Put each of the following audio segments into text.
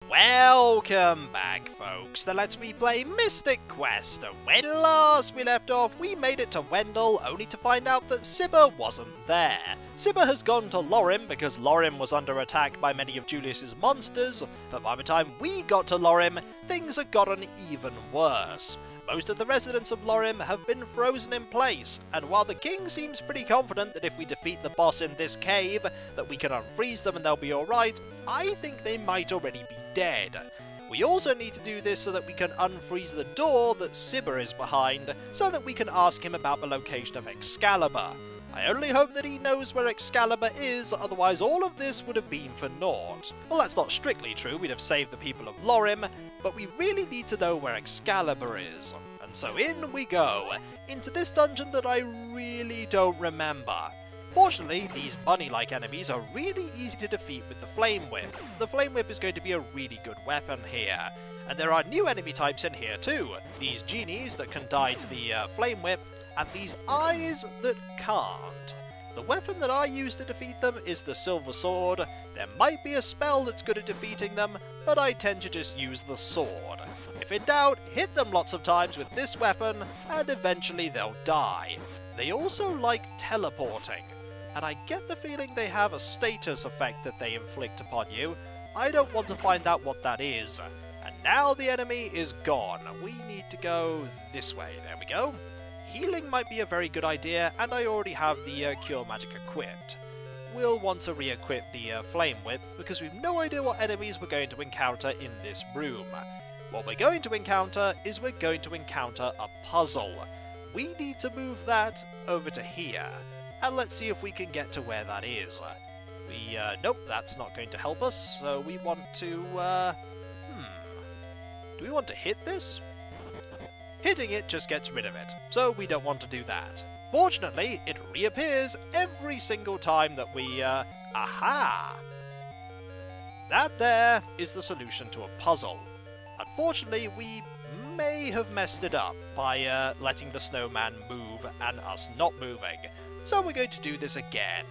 Welcome back, folks, to Let's Me Play Mystic Quest. When last we left off, we made it to Wendell, only to find out that Sibba wasn't there. Sibba has gone to Lorim because Lorim was under attack by many of Julius's monsters, but by the time we got to Lorim, things had gotten even worse. Most of the residents of Lorim have been frozen in place, and while the king seems pretty confident that if we defeat the boss in this cave, that we can unfreeze them and they'll be alright, I think they might already be dead. We also need to do this so that we can unfreeze the door that Sibba is behind, so that we can ask him about the location of Excalibur. I only hope that he knows where Excalibur is, otherwise all of this would have been for naught. Well, that's not strictly true, we'd have saved the people of Lorim, but we really need to know where Excalibur is. And so in we go, into this dungeon that I really don't remember. Fortunately, these bunny-like enemies are really easy to defeat with the Flame Whip. The Flame Whip is going to be a really good weapon here. And there are new enemy types in here too. These genies that can die to the Flame Whip, and these eyes that can't. The weapon that I use to defeat them is the Silver Sword. There might be a spell that's good at defeating them, but I tend to just use the sword. If in doubt, hit them lots of times with this weapon, and eventually they'll die. They also like teleporting, and I get the feeling they have a status effect that they inflict upon you. I don't want to find out what that is. And now the enemy is gone. We need to go this way. There we go. Healing might be a very good idea, and I already have the Cure Magic equipped. We'll want to re-equip the Flame Whip, because we've no idea what enemies we're going to encounter in this room. What we're going to encounter is we're going to encounter a puzzle. We need to move that over to here, and let's see if we can get to where that is. Nope, that's not going to help us, so we want to, do we want to hit this? Hitting it just gets rid of it, so we don't want to do that. Fortunately, it reappears every single time that we, aha! That there is the solution to a puzzle. Unfortunately, we may have messed it up by letting the snowman move and us not moving, so we're going to do this again.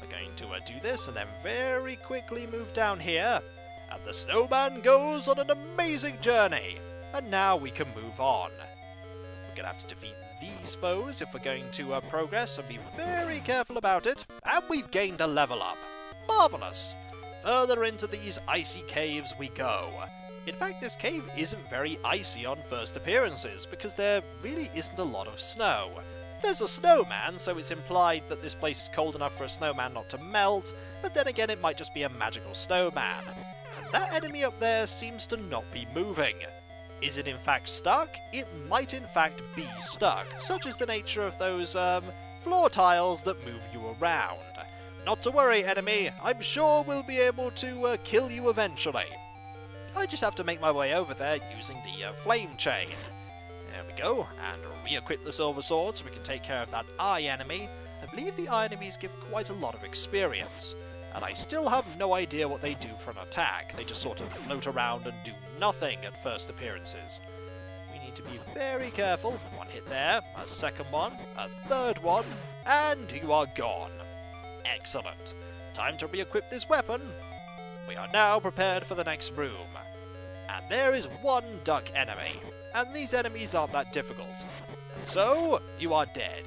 We're going to do this and then very quickly move down here, and the snowman goes on an amazing journey. And now we can move on. We're going to have to defeat these foes if we're going to progress, and be very careful about it. And we've gained a level up. Marvellous! Further into these icy caves we go. In fact, this cave isn't very icy on first appearances, because there really isn't a lot of snow. There's a snowman, so it's implied that this place is cold enough for a snowman not to melt, but then again it might just be a magical snowman. And that enemy up there seems to not be moving. Is it in fact stuck? It might in fact be stuck, such is the nature of those, floor tiles that move you around. Not to worry, enemy, I'm sure we'll be able to kill you eventually. I just have to make my way over there using the flame chain. There we go, and re-equip the Silver Sword so we can take care of that eye enemy. I believe the eye enemies give quite a lot of experience. And I still have no idea what they do for an attack. They just sort of float around and do nothing at first appearances. We need to be very careful. One hit there, a second one, a third one, and you are gone. Excellent. Time to re-equip this weapon. We are now prepared for the next room. And there is one duck enemy. And these enemies aren't that difficult. And so, you are dead.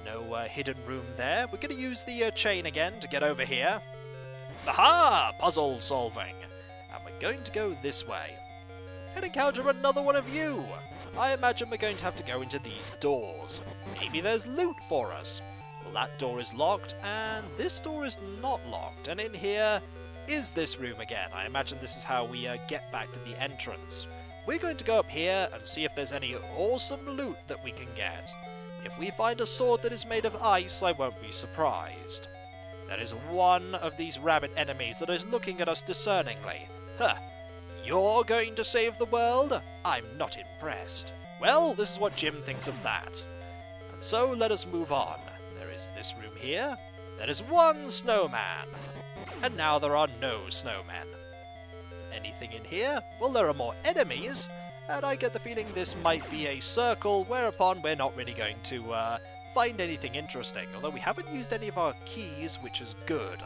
No hidden room there. We're going to use the chain again to get over here. Aha! Puzzle solving! And we're going to go this way. And encounter another one of you! I imagine we're going to have to go into these doors. Maybe there's loot for us. Well, that door is locked, and this door is not locked. And in here is this room again. I imagine this is how we get back to the entrance. We're going to go up here and see if there's any awesome loot that we can get. If we find a sword that is made of ice, I won't be surprised. There is one of these rabbit enemies that is looking at us discerningly. Huh. You're going to save the world? I'm not impressed. Well, this is what Jim thinks of that. And so let us move on. There is this room here. There is one snowman. And now there are no snowmen. Anything in here? Well, there are more enemies. And I get the feeling this might be a circle, whereupon we're not really going to find anything interesting, although we haven't used any of our keys, which is good.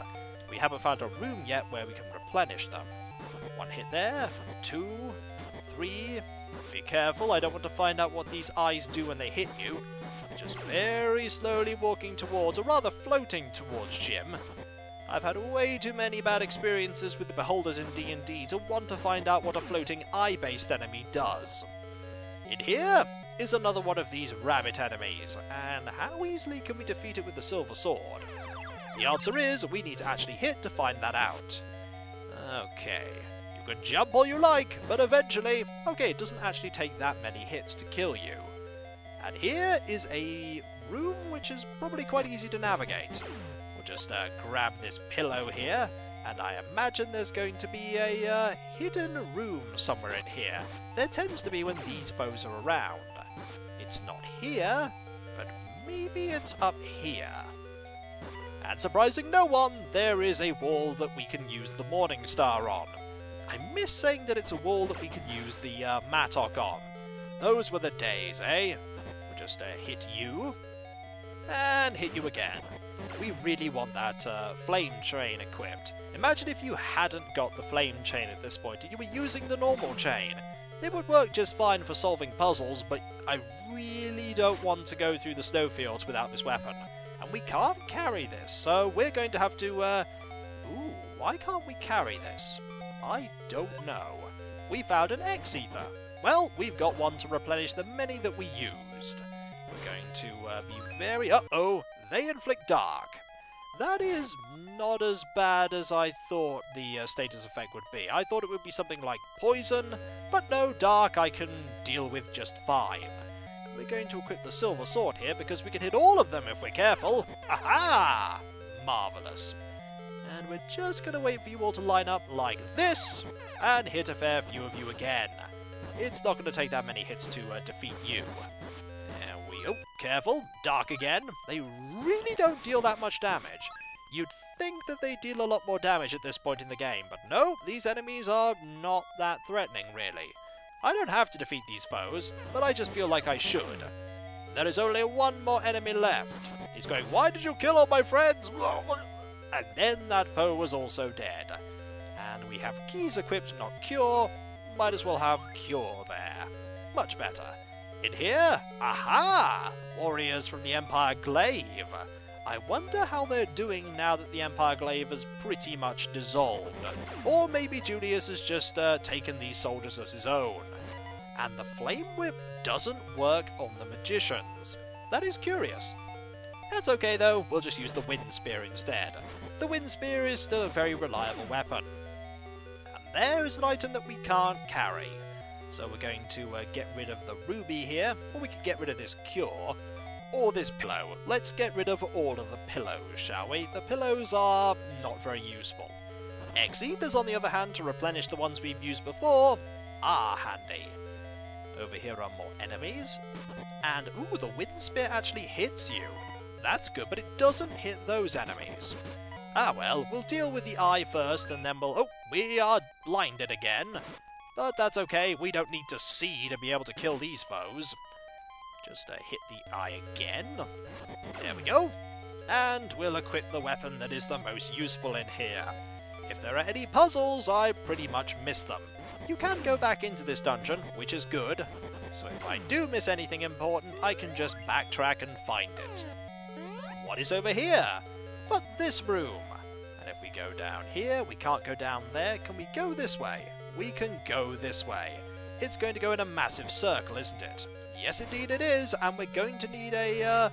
We haven't found a room yet where we can replenish them. One hit there, 2, 3. Be careful, I don't want to find out what these eyes do when they hit you. They're just very slowly walking towards, or rather floating towards Jim. I've had way too many bad experiences with the beholders in D&D to want to find out what a floating eye-based enemy does. In here is another one of these rabbit enemies, and how easily can we defeat it with the silver sword? The answer is, we need to actually hit to find that out. Okay, you can jump all you like, but eventually, okay, it doesn't actually take that many hits to kill you. And here is a room which is probably quite easy to navigate. We'll just grab this pillow here, and I imagine there's going to be a hidden room somewhere in here. There tends to be when these foes are around. It's not here, but maybe it's up here. And surprising no one, there is a wall that we can use the Morning Star on. I miss saying that it's a wall that we can use the Mattock on. Those were the days, eh? We'll just hit you, and hit you again. We really want that flame chain equipped. Imagine if you hadn't got the flame chain at this point, and you were using the normal chain. It would work just fine for solving puzzles, but I really don't want to go through the snowfields without this weapon. And we can't carry this, so we're going to have to, ooh, why can't we carry this? I don't know. We found an X-Ether. Well, we've got one to replenish the many that we used. We're going to be very... Uh-oh, they inflict dark. That is not as bad as I thought the status effect would be. I thought it would be something like poison, but no, dark I can deal with just fine. We're going to equip the silver sword here because we can hit all of them if we're careful. Aha! Marvellous. And we're just going to wait for you all to line up like this, and hit a fair few of you again. It's not going to take that many hits to defeat you. There we go. Careful. Dark again. They really don't deal that much damage. You'd think that they deal a lot more damage at this point in the game, but no, these enemies are not that threatening, really. I don't have to defeat these foes, but I just feel like I should. There is only one more enemy left. He's going, "Why did you kill all my friends?" And then that foe was also dead. And we have keys equipped, not cure. Might as well have cure there. Much better. In here, aha! Warriors from the Empire Glaive. I wonder how they're doing now that the Empire Glaive has pretty much dissolved. Or maybe Julius has just taken these soldiers as his own. And the Flame Whip doesn't work on the Magicians. That is curious. That's okay though, we'll just use the Wind Spear instead. The Wind Spear is still a very reliable weapon. And there is an item that we can't carry. So we're going to get rid of the ruby here, or we could get rid of this cure, or this pillow. Let's get rid of all of the pillows, shall we? The pillows are not very useful. X-Ethers, on the other hand, to replenish the ones we've used before, are handy. Over here are more enemies. And, ooh, the Wind Spear actually hits you. That's good, but it doesn't hit those enemies. Ah well, we'll deal with the eye first, and then we'll... Oh, we are blinded again. But that's okay, we don't need to see to be able to kill these foes. Just hit the eye again. There we go. And we'll equip the weapon that is the most useful in here. If there are any puzzles, I pretty much miss them. You can go back into this dungeon, which is good. So if I do miss anything important, I can just backtrack and find it. What is over here? But this room. And if we go down here, we can't go down there. Can we go this way? We can go this way. It's going to go in a massive circle, isn't it? Yes, indeed it is, and we're going to need a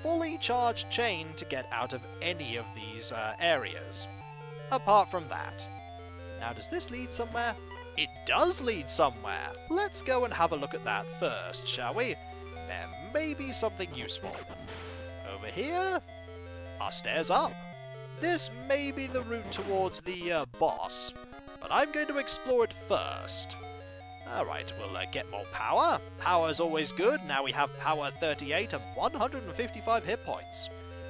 fully charged chain to get out of any of these areas. Apart from that. Now, does this lead somewhere? It does lead somewhere. Let's go and have a look at that first, shall we? There may be something useful. Over here are stairs up. This may be the route towards the boss, but I'm going to explore it first. Alright, we'll get more power. Power's always good. Now we have power 38 and 155 hit points.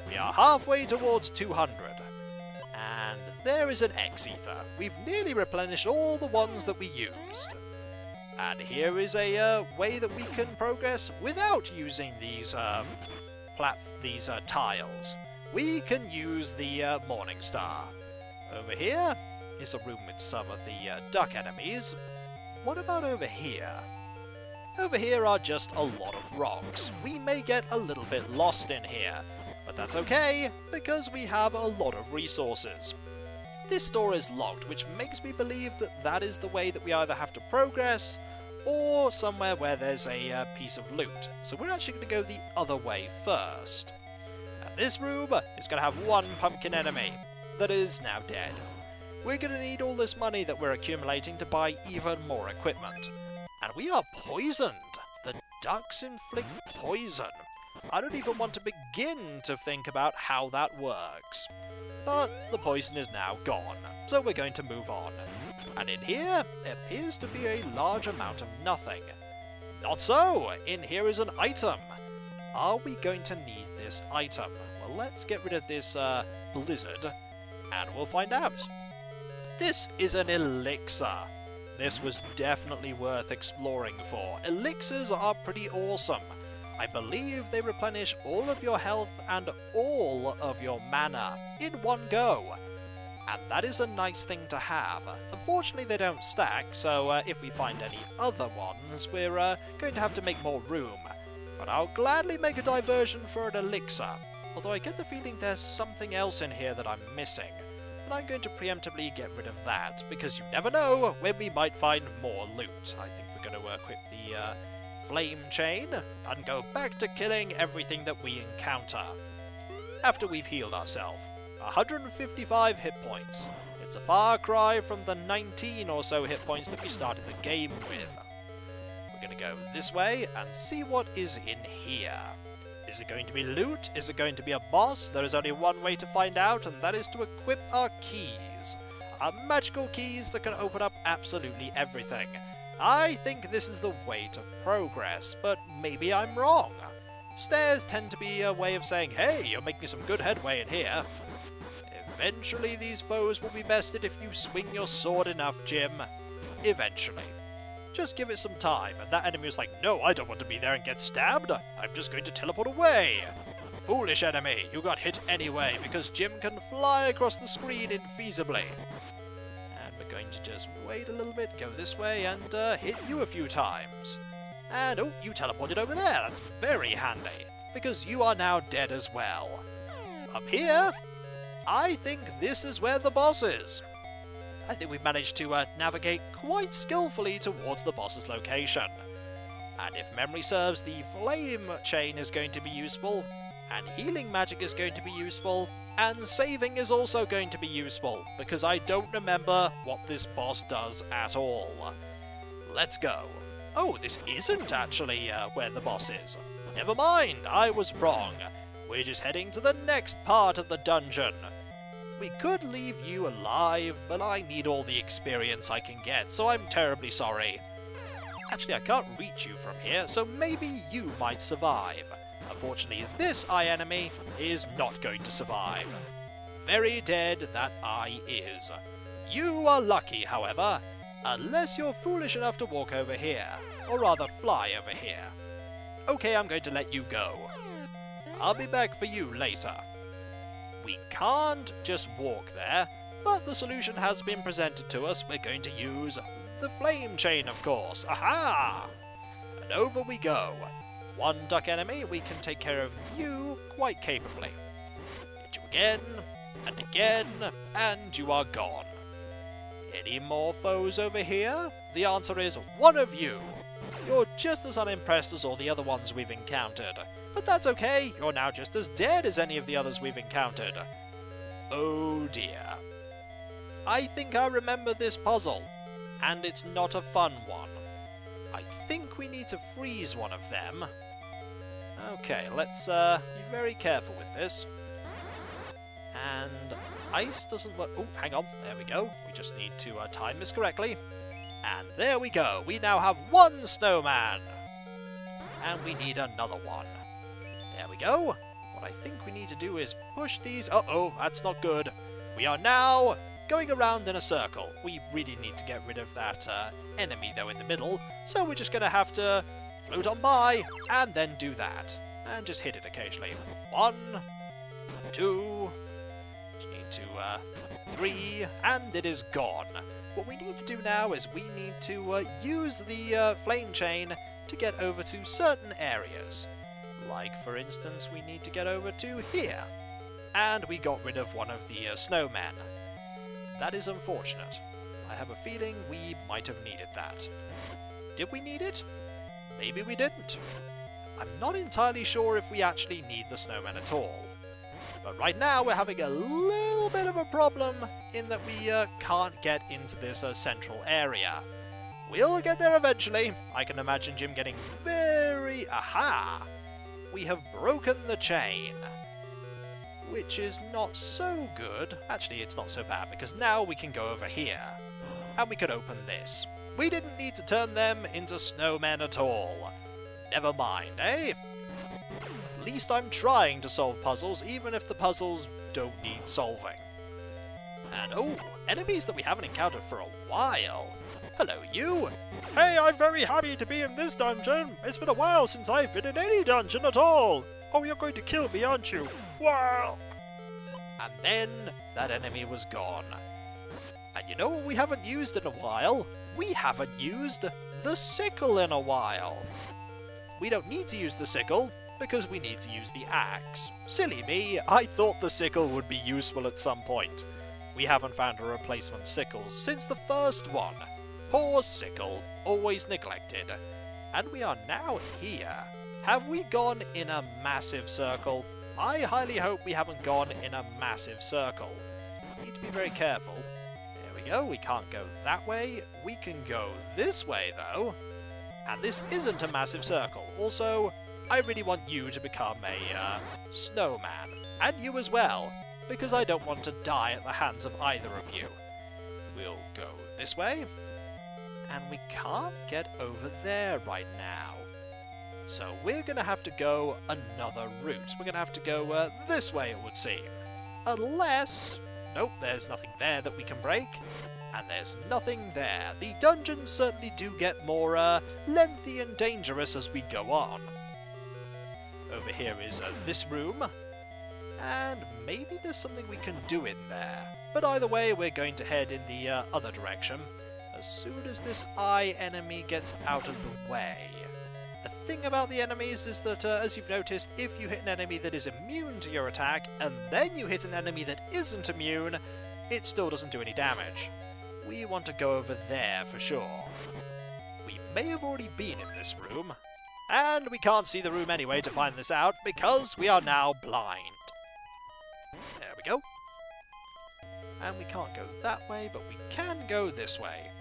We are halfway towards 200. And there is an X-Ether. We've nearly replenished all the ones that we used. And here is a way that we can progress without using these tiles. We can use the Morning Star. Over here, is a room with some of the duck enemies. What about over here? Over here are just a lot of rocks. We may get a little bit lost in here, but that's okay, because we have a lot of resources. This door is locked, which makes me believe that that is the way that we either have to progress, or somewhere where there's a piece of loot. So we're actually going to go the other way first. And this room is going to have one pumpkin enemy that is now dead. We're going to need all this money that we're accumulating to buy even more equipment. And we are poisoned! The ducks inflict poison. I don't even want to begin to think about how that works. But the poison is now gone, so we're going to move on. And in here, there appears to be a large amount of nothing. Not so! In here is an item. Are we going to need this item? Well, let's get rid of this blizzard, and we'll find out. This is an elixir. This was definitely worth exploring for. Elixirs are pretty awesome. I believe they replenish all of your health and all of your mana in one go. And that is a nice thing to have. Unfortunately they don't stack, so if we find any other ones, we're going to have to make more room. But I'll gladly make a diversion for an elixir, although I get the feeling there's something else in here that I'm missing. And I'm going to preemptively get rid of that, because you never know when we might find more loot. I think we're going to equip the flame chain, and go back to killing everything that we encounter. After we've healed ourselves. 155 hit points. It's a far cry from the 19 or so hit points that we started the game with. We're going to go this way and see what is in here. Is it going to be loot? Is it going to be a boss? There is only one way to find out, and that is to equip our keys. Our magical keys that can open up absolutely everything. I think this is the way to progress, but maybe I'm wrong. Stairs tend to be a way of saying, hey, you're making some good headway in here. Eventually these foes will be bested if you swing your sword enough, Jim. Eventually. Just give it some time. And that enemy was like, no, I don't want to be there and get stabbed. I'm just going to teleport away. Foolish enemy, you got hit anyway, because Jim can fly across the screen infeasibly. And we're going to just wait a little bit, go this way, and hit you a few times. And, oh, you teleported over there. That's very handy, because you are now dead as well. Up here, I think this is where the boss is. I think we've managed to navigate quite skillfully towards the boss's location. And if memory serves, the flame chain is going to be useful, and healing magic is going to be useful, and saving is also going to be useful, because I don't remember what this boss does at all. Let's go. Oh, this isn't actually where the boss is. Never mind, I was wrong. We're just heading to the next part of the dungeon. We could leave you alive, but I need all the experience I can get, so I'm terribly sorry. Actually, I can't reach you from here, so maybe you might survive. Unfortunately, this eye enemy is not going to survive. Very dead that eye is. You are lucky, however, unless you're foolish enough to walk over here, or rather fly over here. Okay, I'm going to let you go. I'll be back for you later. We can't just walk there, but the solution has been presented to us. We're going to use the flame chain, of course. Aha! And over we go. One duck enemy, we can take care of you quite capably. Hit you again, and you are gone. Any more foes over here? The answer is one of you. You're just as unimpressed as all the other ones we've encountered. But that's okay, you're now just as dead as any of the others we've encountered. Oh dear. I think I remember this puzzle, and it's not a fun one. I think we need to freeze one of them. Okay, let's be very careful with this. And ice doesn't work. Oh, hang on, there we go. We just need to time this correctly. And there we go, we now have one snowman. And we need another one. There we go. What I think we need to do is push these... Uh-oh, that's not good. We are now going around in a circle. We really need to get rid of that enemy, though, in the middle. So we're just going to have to float on by and then do that. And just hit it occasionally. 1, 2... Just need to 3, and it is gone. What we need to do now is we need to use the flame chain to get over to certain areas. Like, for instance, we need to get over to here. And we got rid of one of the snowmen. That is unfortunate. I have a feeling we might have needed that. Did we need it? Maybe we didn't. I'm not entirely sure if we actually need the snowmen at all. But right now we're having a little bit of a problem in that we can't get into this central area. We'll get there eventually. I can imagine Jim getting very... Aha! We have broken the chain. Which is not so good. Actually, it's not so bad, because now we can go over here. And we could open this. We didn't need to turn them into snowmen at all. Never mind, eh? At least I'm trying to solve puzzles, even if the puzzles don't need solving. And oh, enemies that we haven't encountered for a while. Hello, you! Hey, I'm very happy to be in this dungeon! It's been a while since I've been in any dungeon at all! Oh, you're going to kill me, aren't you? Wow! And then that enemy was gone. And you know what we haven't used in a while? We haven't used the sickle in a while. We don't need to use the sickle, because we need to use the axe. Silly me, I thought the sickle would be useful at some point. We haven't found a replacement sickle since the first one. Poor sickle, always neglected. And we are now here. Have we gone in a massive circle? I highly hope we haven't gone in a massive circle. Need to be very careful. There we go, we can't go that way. We can go this way though. And this isn't a massive circle. Also, I really want you to become a snowman. And you as well, because I don't want to die at the hands of either of you. We'll go this way. And we can't get over there right now. So we're going to have to go another route. We're going to have to go this way, it would seem. Unless... Nope, there's nothing there that we can break. And there's nothing there. The dungeons certainly do get more lengthy and dangerous as we go on. Over here is this room. And maybe there's something we can do in there. But either way, we're going to head in the other direction. As soon as this eye enemy gets out of the way. The thing about the enemies is that, as you've noticed, if you hit an enemy that is immune to your attack, and then you hit an enemy that isn't immune, it still doesn't do any damage. We want to go over there for sure. We may have already been in this room, and we can't see the room anyway to find this out, because we are now blind. There we go. And we can't go that way, but we can go this way.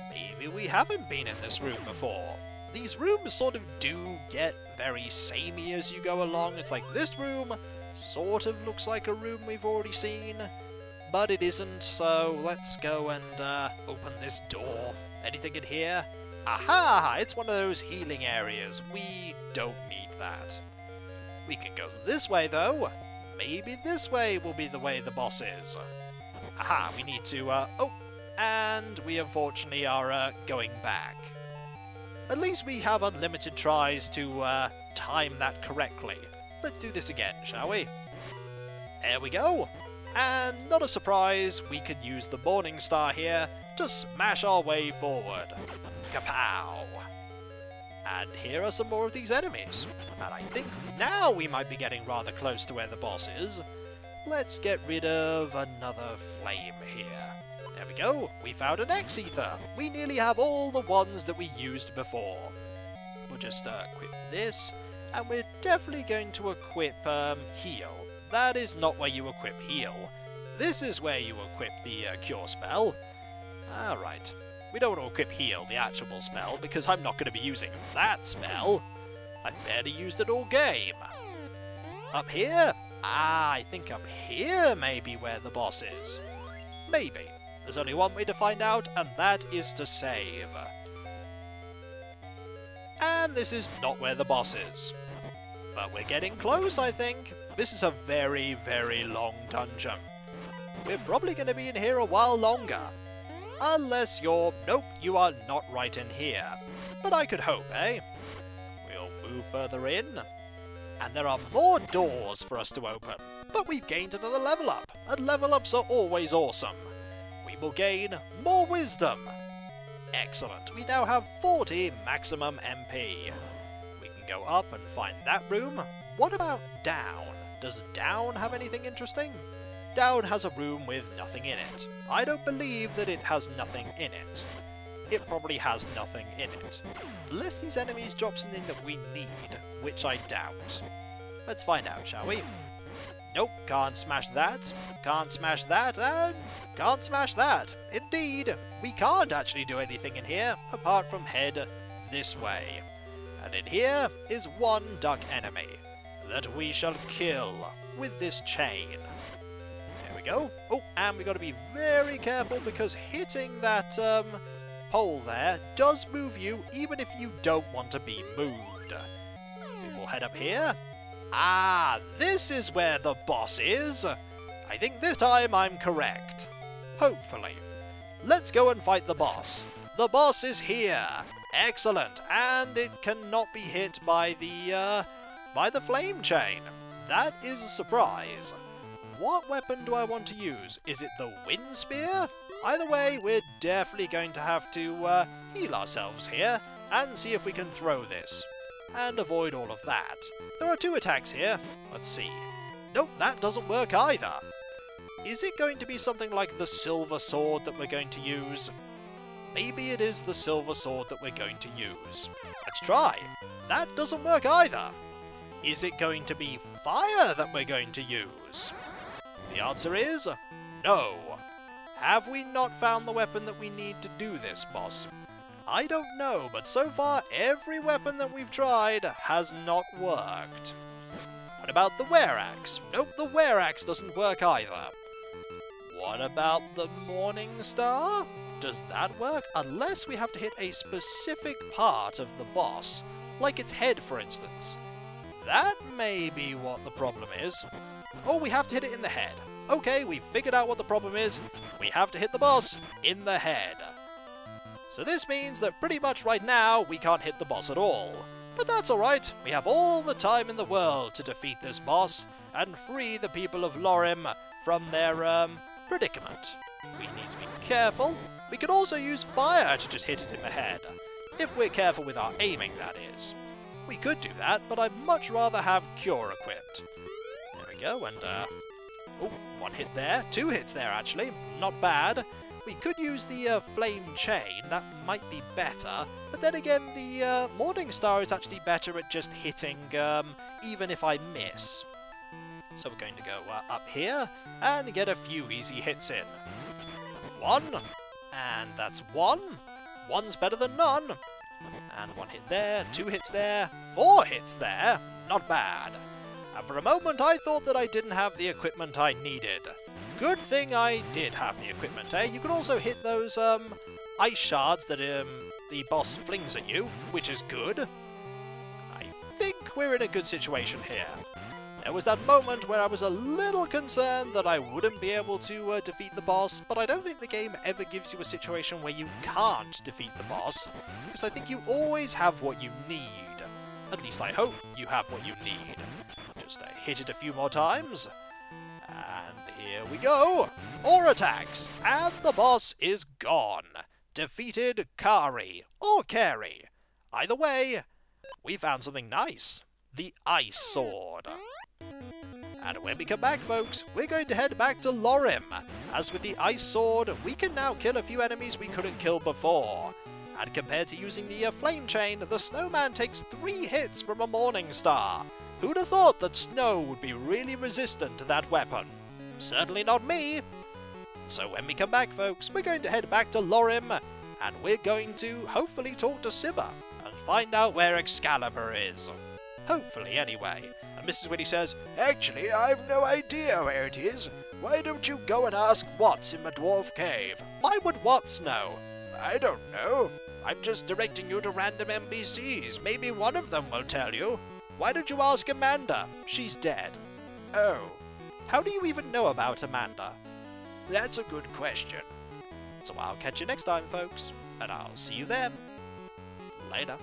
Maybe we haven't been in this room before. These rooms sort of do get very samey as you go along. It's like this room sort of looks like a room we've already seen, but it isn't, so let's go and open this door. Anything in here? Aha! It's one of those healing areas. We don't need that. We can go this way, though. Maybe this way will be the way the boss is. Aha, we need to, oh! And we unfortunately are going back. At least we have unlimited tries to time that correctly. Let's do this again, shall we? There we go! And not a surprise, we could use the Morning Star here to smash our way forward. Kapow! And here are some more of these enemies. And I think now we might be getting rather close to where the boss is. Let's get rid of another flame here. There we go, we found an X-Ether. We nearly have all the ones that we used before. We'll just equip this, and we're definitely going to equip Heal. That is not where you equip Heal. This is where you equip the Cure spell. Alright, we don't want to equip Heal, the actual spell, because I'm not going to be using that spell. I've barely used it all game. Up here? Ah, I think up here may be where the boss is. Maybe. There's only one way to find out, and that is to save. And this is not where the boss is. But we're getting close, I think. This is a very, very long dungeon. We're probably going to be in here a while longer. Unless you're... Nope, you are not right in here. But I could hope, eh? We'll move further in. and there are more doors for us to open. But we've gained another level up, and level ups are always awesome. We will gain more wisdom. Excellent, we now have 40 maximum MP. We can go up and find that room. What about down? Does down have anything interesting? Down has a room with nothing in it. I don't believe that it has nothing in it. It probably has nothing in it. Unless these enemies drop something that we need, which I doubt. Let's find out, shall we? Nope, can't smash that, can't smash that, and can't smash that. Indeed, we can't actually do anything in here, apart from head this way. And in here is one duck enemy that we shall kill with this chain. There we go. Oh, and we got to be very careful because hitting that pole there does move you even if you don't want to be moved. We will head up here. Ah, this is where the boss is. I think this time I'm correct. Hopefully. Let's go and fight the boss. The boss is here. Excellent. And it cannot be hit by the flame chain. That is a surprise. What weapon do I want to use? Is it the wind spear? Either way, we're definitely going to have to heal ourselves here and see if we can throw this. And avoid all of that. There are 2 attacks here. Let's see. Nope, that doesn't work either. Is it going to be something like the silver sword that we're going to use? Maybe it is the silver sword that we're going to use. Let's try. That doesn't work either. Is it going to be fire that we're going to use? The answer is no. Have we not found the weapon that we need to do this, boss? I don't know, but so far every weapon that we've tried has not worked. What about the were-axe? Nope, the were-axe doesn't work either. What about the morning star? Does that work? Unless we have to hit a specific part of the boss, like its head for instance. That may be what the problem is. Oh, we have to hit it in the head. Okay, we've figured out what the problem is. We have to hit the boss in the head. So this means that pretty much right now we can't hit the boss at all. But that's alright, we have all the time in the world to defeat this boss and free the people of Lorim from their, predicament. We need to be careful. We could also use fire to just hit it in the head. If we're careful with our aiming, that is. We could do that, but I'd much rather have Cure equipped. There we go, and, oh, 1 hit there, 2 hits there actually, not bad. We could use the flame chain, that might be better, but then again the Morning Star is actually better at just hitting even if I miss. So we're going to go up here and get a few easy hits in. 1, and that's 1. 1's better than none. And 1 hit there, 2 hits there, 4 hits there, not bad. And for a moment I thought that I didn't have the equipment I needed. Good thing I did have the equipment, eh? You can also hit those, ice shards that, the boss flings at you, which is good. I think we're in a good situation here. There was that moment where I was a little concerned that I wouldn't be able to defeat the boss, but I don't think the game ever gives you a situation where you can't defeat the boss, because I think you always have what you need. At least I hope you have what you need. Just hit it a few more times. And here we go! More attacks! And the boss is gone! Defeated Kary, or Kary. Either way, we found something nice. The Ice Sword. And when we come back, folks, we're going to head back to Lorim. As with the Ice Sword, we can now kill a few enemies we couldn't kill before. And compared to using the Flame Chain, the Snowman takes 3 hits from a Morning Star. Who'd have thought that snow would be really resistant to that weapon? Certainly not me! So when we come back, folks, we're going to head back to Lorim, and we're going to hopefully talk to Sibba and find out where Excalibur is. Hopefully, anyway. And Mrs. Whitty says, "Actually, I've no idea where it is. Why don't you go and ask Watts in the Dwarf Cave?" Why would Watts know? I don't know. I'm just directing you to random NPCs. Maybe one of them will tell you. Why don't you ask Amanda? She's dead. Oh. How do you even know about Amanda? That's a good question. So I'll catch you next time, folks. And I'll see you then. Later.